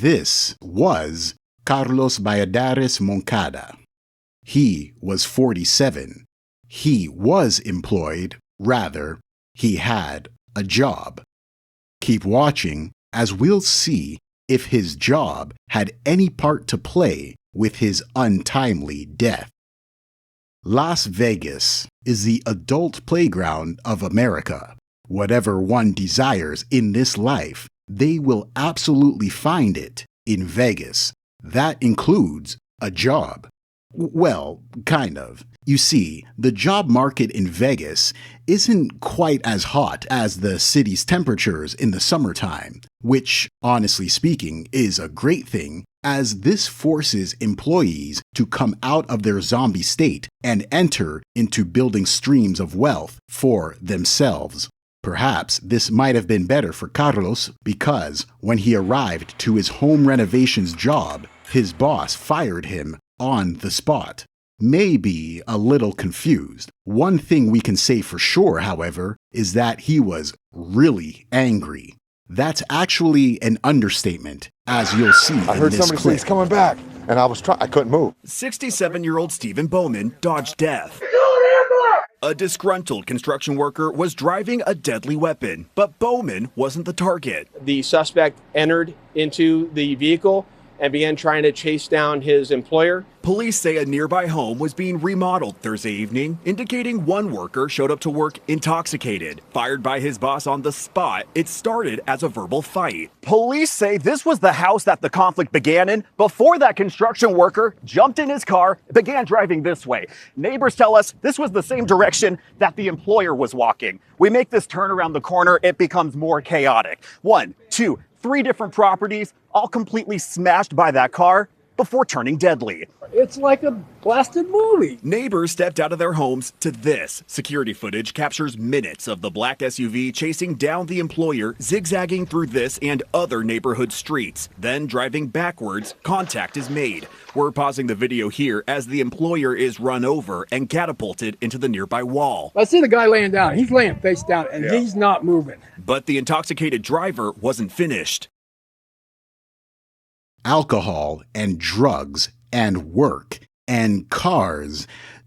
This was Carlos Valladares Moncada. He was 47. He was employed, rather, he had a job. Keep watching as we'll see if his job had any part to play with his untimely death. Las Vegas is the adult playground of America. Whatever one desires in this life, they will absolutely find it in Vegas. That includes a job. Well, kind of. You see, the job market in Vegas isn't quite as hot as the city's temperatures in the summertime, which, honestly speaking, is a great thing, as this forces employees to come out of their zombie state and enter into building streams of wealth for themselves. Perhaps this might have been better for Carlos because when he arrived to his home renovations job, his boss fired him on the spot. Maybe a little confused. One thing we can say for sure, however, is that he was really angry. That's actually an understatement, as you'll see in this clip. I heard somebody say he's coming back, and I couldn't move. 67-year-old Stephen Bowman dodged death. A disgruntled construction worker was driving a deadly weapon, but Bowman wasn't the target. The suspect entered into the vehicle and began trying to chase down his employer. Police say a nearby home was being remodeled Thursday evening, indicating one worker showed up to work intoxicated. Fired by his boss on the spot, it started as a verbal fight. Police say this was the house that the conflict began in before that construction worker jumped in his car and began driving this way. Neighbors tell us this was the same direction that the employer was walking. We make this turn around the corner, it becomes more chaotic. 1, 2, 3 different properties, all completely smashed by that car before turning deadly. It's like a blasted movie. Neighbors stepped out of their homes to this. Security footage captures minutes of the black SUV chasing down the employer, zigzagging through this and other neighborhood streets. Then driving backwards, contact is made. We're pausing the video here as the employer is run over and catapulted into the nearby wall. I see the guy laying down. He's laying face down, and he's not moving. But the intoxicated driver wasn't finished. Alcohol and drugs and work and cars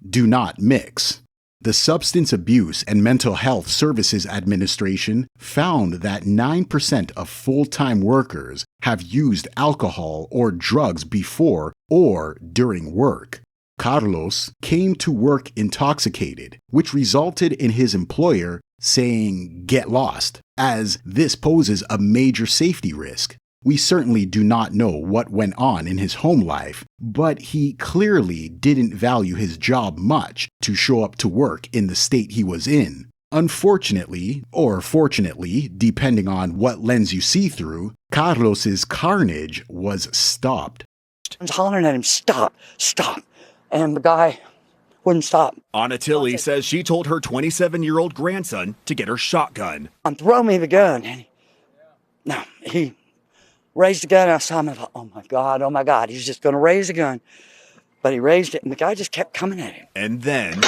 do not mix. The Substance Abuse and Mental Health Services Administration found that 9% of full-time workers have used alcohol or drugs before or during work. Carlos came to work intoxicated, which resulted in his employer saying, "Get lost," as this poses a major safety risk. We certainly do not know what went on in his home life, but he clearly didn't value his job much to show up to work in the state he was in. Unfortunately, or fortunately, depending on what lens you see through, Carlos's carnage was stopped. I was hollering at him, "Stop, stop." And the guy wouldn't stop. Anna Tilley says she told her 27-year-old grandson to get her shotgun. Throw me the gun. And he raised the gun. I saw him. I thought, oh my God, he's just going to raise the gun. But he raised it, and the guy just kept coming at him. And then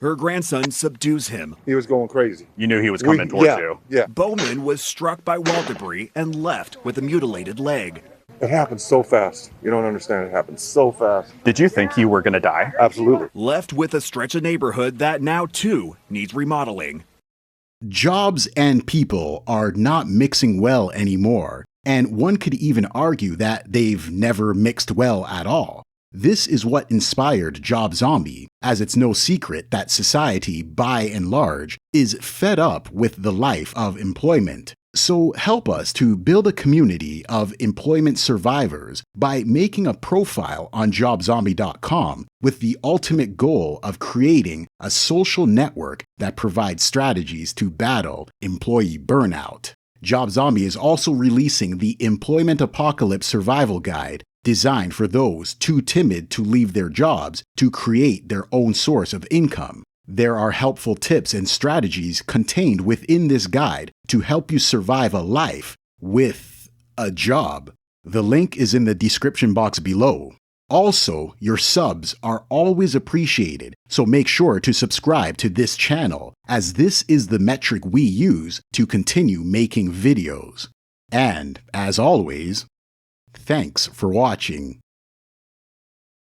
her grandson subdues him. He was going crazy. You knew he was coming towards you. Yeah. Bowman was struck by wall debris and left with a mutilated leg. It happened so fast. You don't understand. It happened so fast. Did you think you were going to die? Absolutely. Left with a stretch of neighborhood that now, too, needs remodeling. Jobs and people are not mixing well anymore, and one could even argue that they've never mixed well at all. This is what inspired Job Zombie, as it's no secret that society, by and large, is fed up with the life of employment. So help us to build a community of employment survivors by making a profile on jobzombie.com with the ultimate goal of creating a social network that provides strategies to battle employee burnout. Job Zombie is also releasing the Employment Apocalypse Survival Guide, designed for those too timid to leave their jobs to create their own source of income. There are helpful tips and strategies contained within this guide to help you survive a life with a job. The link is in the description box below. Also, your subs are always appreciated, so make sure to subscribe to this channel, as this is the metric we use to continue making videos. And, as always, thanks for watching.